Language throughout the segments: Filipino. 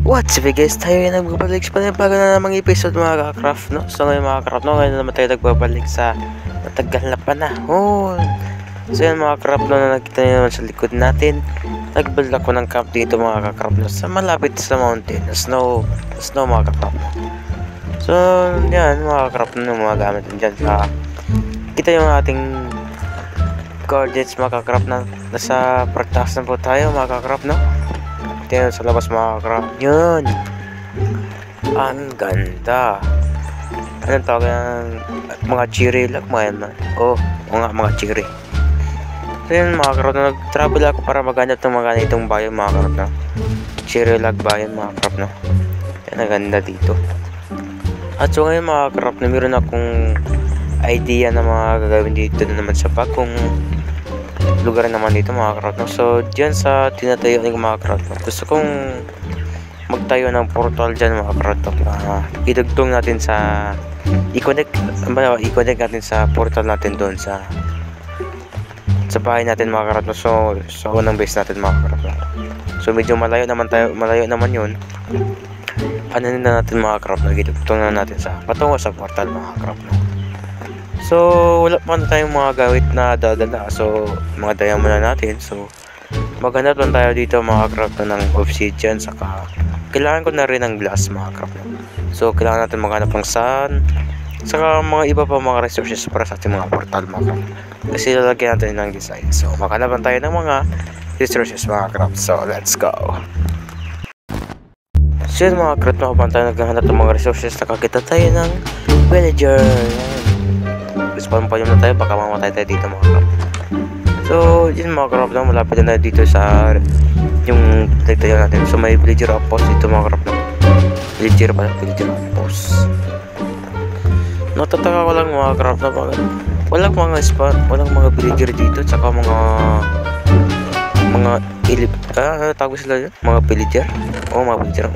What's up guys, tayo yung nagbabalik sa bago na namang episode mga ka-craft, no? So ngayon mga ka-craft, no? Ngayon na naman tayo nagbabalik sa matagal na panahon. So yun mga ka-craft, no? Na nakita nyo naman sa likod natin, nag-build ako ng camp dito mga ka-craft, no? Sa malapit sa mountain, na snow mga ka-craft, no? So yan mga ka-craft, no? Mga gamit dyan sa kita yung ating coordinates mga ka-craft, na nasa practice na po tayo mga ka-craft, no? Tingnan sa labas mga ka-craft. Yun. Ang ganda. Anong tawag ng mga cherry lang mga yan man. Oh, mga cherry. So yun mga ka-craft, nag-travel ako para maghanap ng mga ganitong bayan mga ka-craft, no? Cherry lag bayan mga ka-craft, no? Yan ang ganda dito. At so ngayon mga ka-craft, na meron akong idea na mga gagawin dito na naman sa bagong lugar naman dito mga ka-craft, no? So dyan sa tinatayo ng mga ka-craft, no? Gusto kong magtayo ng portal dyan mga ka-craft, no? Idugtong natin sa i-connect natin sa portal natin doon sa bahay natin mga ka-craft, no? So sa unang base natin mga ka-craft, no? So medyo malayo naman yun. Ano na natin mga ka-craft, no? Idugtong na natin sa patungo sa portal mga ka-craft, no? So wala pa na tayong mga gawit na dadala, so mga diamond na natin. So maghanap lang tayo dito mga craft ng obsidian, saka kailangan ko na rin ng glass mga craft. So kailangan natin maghanap ng sun, saka mga iba pa mga resources para sa ating mga portal mga craft, kasi lalagyan natin ng design. So maghanap lang tayo ng mga resources mga craft. So let's go. So yun mga craft, habang tayo naghahanap ng mga resources, nakakita tayo ng villager. Respawn pa na tayo, baka mamatay tayo dito mga craft. So yun mga craft, no? Malapit na dito sa yung tayo natin. So may villager outpost dito mga craft, no? Villager outpost. Natataka ko lang mga craft, na walang mga spawn, walang mga villager dito, tsaka mga tawag sila yun, mga villager. Mga villager.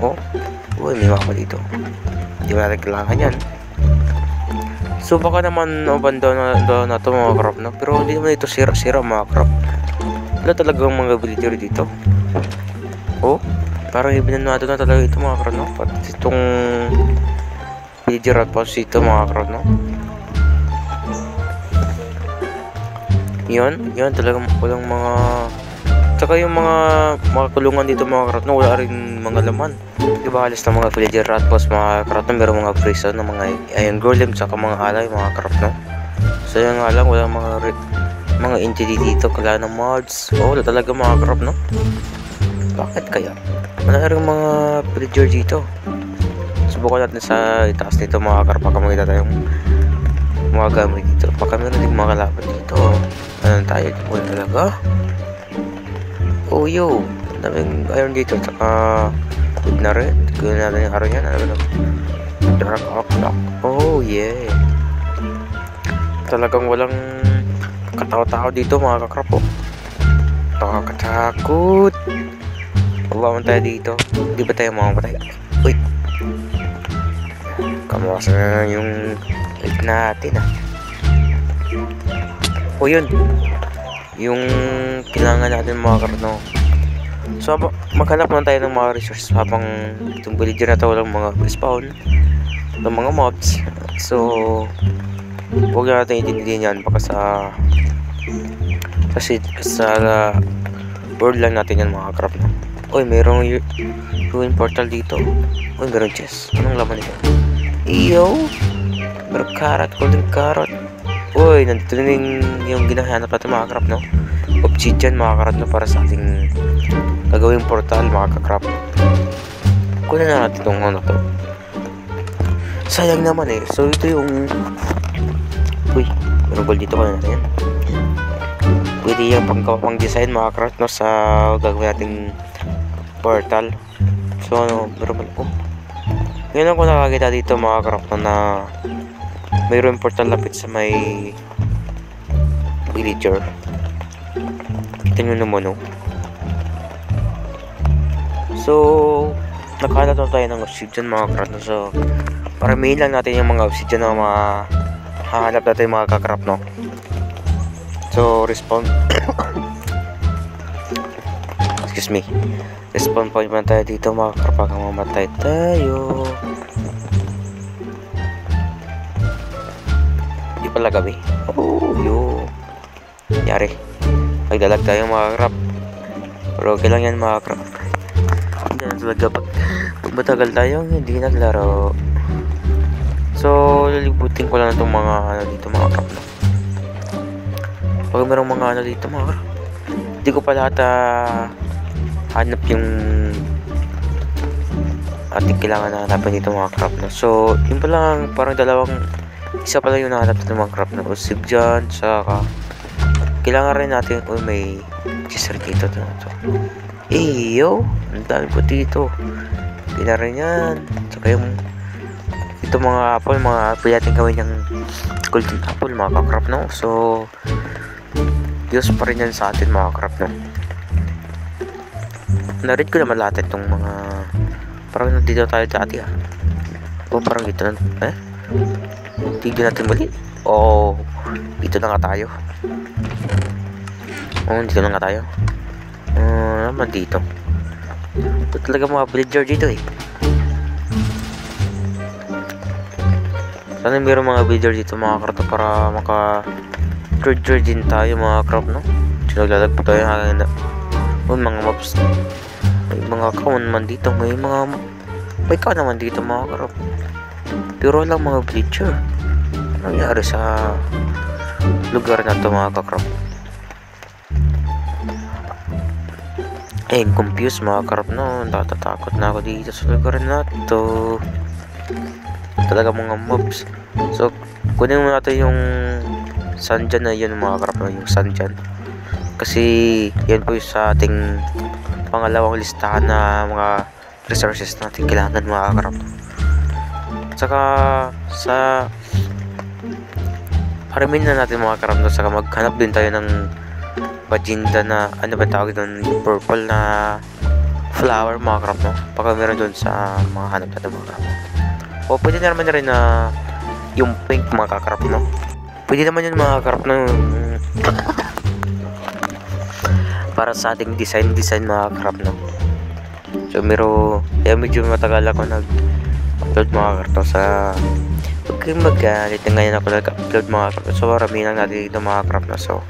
Uy, may mapa dito, hindi mo natin kailangan yan. So baka naman banda na ito mga craft, no? Pero hindi naman ito sira mga craft. Wala talagang mga villager dito. Parang ibinanado na talaga ito mga craft, no? Pati itong villager outpost dito mga craft, no? Yan talagang walang mga, tsaka yung mga kulungan dito mga craft, no? Wala rin mga laman. Diba halos na mga villager outpost mga craft, no? Meron mga prison na mga iron golem, tsaka mga alay mga craft, no? So yun nga lang, walang mga entity dito, kailangan ng mods. Wala talaga mga craft, no? Bakit kaya? Wala rin mga villager dito. Subukan natin sa itaas nito mga craft, baka makita tayong mga gamit dito. Baka meron din mga kalaban dito. Ano tayo? Wala talaga. Yo, daming iron dito, tsaka good na rin. Gawin natin yung araw yan. Dark o'clock. Yeah. Talagang walang katao-tao dito mga kakrap. Nakakatakot. Mabaman tayo dito. Hindi ba tayo mamamatay? Uy, kamukas na yung light natin yun. Yung kailangan natin mga kakrap, no? So maghanap lang tayo ng mga resources habang itong villager na ito walang mga respawn ng mga mobs. So huwag na natin itindihin yan, baka sa world lang natin yan mga craft, no? Mayroong ruin portal dito. Meron chest. Anong laman nito? Meron carrot, golden carrot. Nandito rin yung ginahanap natin mga craft, no? Obsidian mga craft, no? Para sa ating gagawing portal mga ka-craft. Kunin na natin itong to. Sayang naman So ito yung meron gold dito, kunin natin yan. Pwede yung pang design mga craft, no? Sa gagawin nating portal. So meron ba ngayon ako nakakita dito mga craft, no? Na mayroon portal lapit sa may villager. Kita nyo naman, no? So nakahanap na tayo ng obsidian mga craft, no? So paramihin lang natin yung mga obsidian na hahanap natin mga ka-craft, no? So respawn excuse me. Respawn point man tayo dito mga kakrap hanggang mamatay tayo. Hindi pala gabi. Oh, yun. Yari. Magdalag tayo mga kakrap. Pero okay lang yan mga kakrap. Hindi na talaga pag matagal tayong hindi naglaro. So, lilibutin ko lang itong mga ano dito mga kakrap. Pag mayroong mga ano dito mga kakrap, hindi ko pa lahat hanap yung ating kailangan na hanapin dito mga crop na. So, yun pa lang, parang isa pa lang yung nahanap natin mga crop na. Usip dyan, saka kailangan rin natin, may scissor dito. Yo, ang dami po dito. Kailangan rin yan. Saka yung ito mga apple, pwede natin gawin yung golden apple mga kakrap no. So, Diyos pa rin yan sa atin mga crop no. Narid ko naman lahat itong mga parang nandito tayo dati o parang dito na tignan natin muli. Dito na nga tayo. Dito na nga tayo. Naman dito. Ito talaga mga villager dito Sana mayroong mga villager dito mga crop para trade din tayo mga crop no. Naglalagpo tayo hanggang mga mobs. May mga kawan naman dito. May kawan naman dito mga crop. Pero lang mga villager. Ano nangyari sa lugar na to mga kakrop? Confused mga crop no. Natatakot na ako dito sa lugar na to. Talaga mga mobs. So kunin mo natin yung sand dyan na yun mga crop no. Yung sand dyan. Kasi yan po yung sa ating pangalawang listahan na mga resources natin kailangan mga crop. Saka sa haramin na natin mga crop no. Saka maghanap din tayo ng bajinda na ano ba tawag doon, purple na flower mga crop no. Baka meron doon sa mga hanap natin mga crop. O pwede na naman na rin na yung pink mga kakrap no. Pwede naman yun mga kakrap no. Para sa ating design mga kakrap no. So medyo matagal ako nag-upload mga kakrap sa huwag kayong magalit na ngayon ako nag-upload mga kakrap. So marami lang natin dito mga kakrap no. So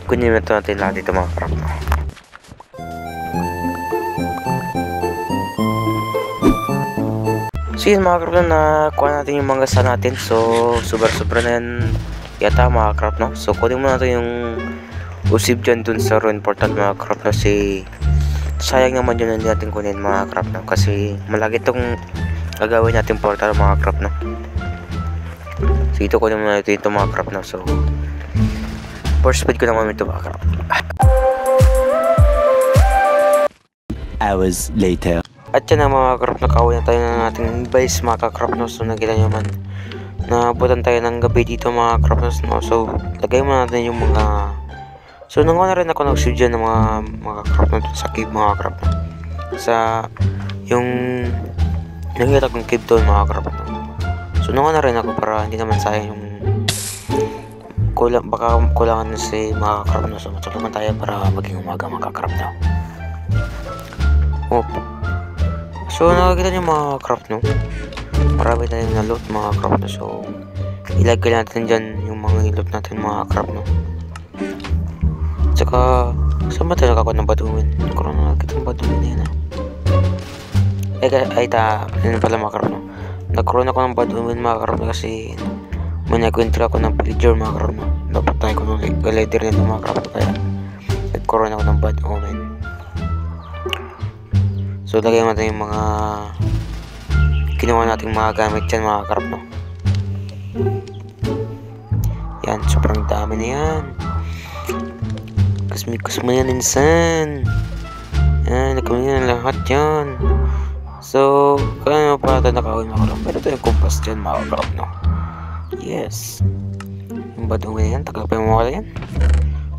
kunin natin lahat dito mga kakrap no. So yun mga crop na kuha natin yung mga sa natin. So sobra na yan yata mga crop no. So kunin mo natin yung usib dyan dun sa ruin portal mga crop no. Kasi sayang naman yun hindi natin kunin mga crop no. Kasi malaki itong gagawin natin portal mga crop no. So ito kunin mo natin ito mga crop no. So first speed ko naman ito mga crop. Hours later. At yan ang mga crop na kawin na tayo ng ating base mga crop no. So nakita nyo man nabutan tayo ng gabi dito mga crop no. So lagay mo natin yung mga nanguha na rin ako nag-studio ng mga crop no sa cave mga crop no. Sa yung nangyayari akong cave doon mga crop no. So nanguha na rin ako para hindi naman sayang yung baka kulangan na si mga crop no. So matulungan tayo para maging umaga mga crop no. So nakakita niyo mga crop no. Marami tayong na-loot mga crop no. So ilagay natin dyan yung mga loot natin mga crop no. Tsaka saan ba tayo nakakuha ng badumin? Nagkaroon na nakakita ng badumin na yan yun pala mga crop no. Nagkaroon ako ng badumin mga crop no. Kasi may nag-enter ako ng villager mga crop no. Dapat tayo ko ng leader nito mga crop no. Kaya nagkaroon ako ng bad omen. So lagay natin yung mga kinuha nating mga gamit dyan mga karap no. Yan, sobrang dami na yan. Kasmikos mo yan insan. Yan, nagkawin yan lahat yan. So kaya naman pa natin nakawin mga karap. Pero ito yung kumpas dyan mga karap no. Yes. Yung badungin yan, tagal pa yung mawala yan.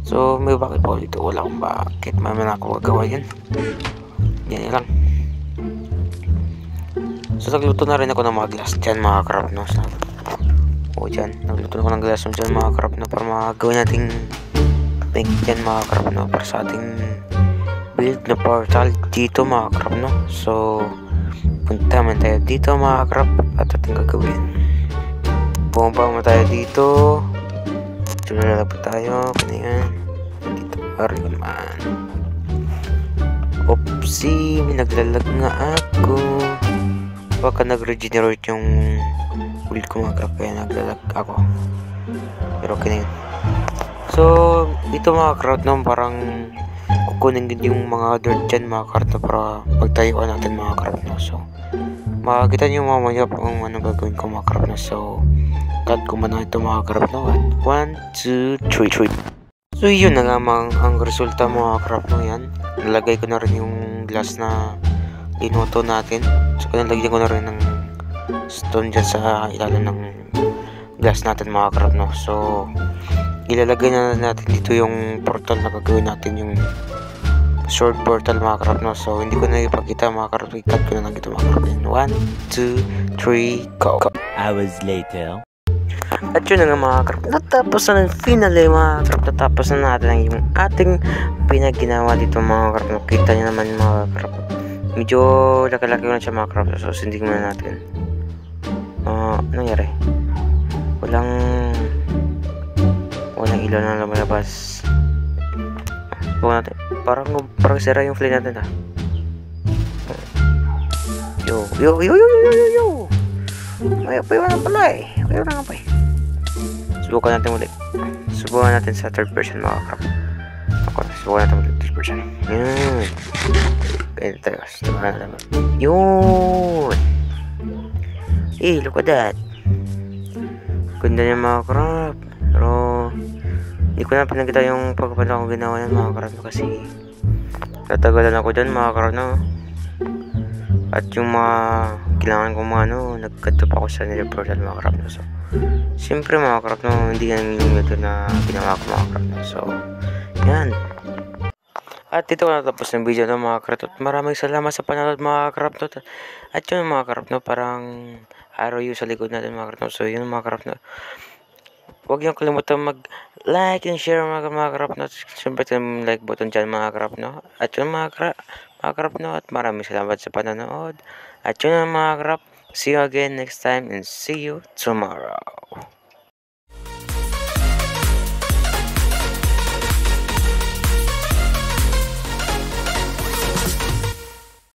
So may bakit po dito, wala akong bakit may ako gagawa yan. Yan lang. So nagluto na rin ako ng mga glass dyan mga crop no. Dyan nagluto na ako ng glass dyan mga crop no. Para magawin nating pink dyan mga crop no. Para sa ating build na portal dito mga krap, no? So, punta man tayo dito mga krap at ating gagawin. Bumaba mo tayo dito. Dito na lang po tayo. Kanyan. Dito. Ari naman. Oopsie. May naglalag nga ako. Baka nag-regenerate yung build ko mga krap. Kaya naglalag ako. Pero okay na yun. So, ito mga crowd no, parang kukunin din yung mga dirt dyan mga crowd no, para pagtayuan natin mga crowd no. So, makakita nyo mamaya kung ano gagawin ko mga crowd no. So, cut ko muna ito mga crowd no. At 1, 2, 3. So, yun na nga ang resulta mga crowd no. Yan, nalagay ko na rin yung glass na linuto natin. So, nalagyan ko na rin ng stone dyan sa ilalim ng glass natin mga crowd no. So, ilalagay na natin dito yung portal na gagawin natin, yung short portal mga krap no. So hindi ko na ipakita mga krap, i-cut ko na lang dito mga krap. 1, 2, 3, go! Hours later. At yun na nga mga krap, natapos na ng finally mga krap, natapos na natin yung ating pinaginawa dito mga krap no. Kita nyo naman mga krap, medyo laki-laki na siya mga krap. So sinding muna natin. Nangyari? Walang ilaw na lumalabas. Bukan natin. Parang sira yung flame natin ah. Yo. May wala pala eh. May wala nga pa eh. Subukan natin ulit. Subukan natin sa third person mga krap. Subukan natin ulit third person. Yun. Pwede tayo. Subukan natin ulit. Yun. Look at that. Ganda niya mga krap. Pero hindi ko na pinagkita yung pagpapunta kong ginawa yan mga karano kasi natagalan ako dyan mga karano. At yung mga kailangan kong mga nagkatup ako sa nire-portal mga karano. So, siyempre mga karano, hindi yan yung ito na ginawa ko mga karano. So, yan. At dito ko natapos ng video ng mga karano. Maraming salamat sa panonood mga karano. At yun mga karano, parang arrow yung sa likod natin mga karano. So, yun mga karano. Huwag niyong kalimutan mag-like and share mga krap no. Siyempre yung like button dyan mga krap no. At yun mga krap no. At maraming salamat sa panonood. At yun mga krap. See you again next time and see you tomorrow.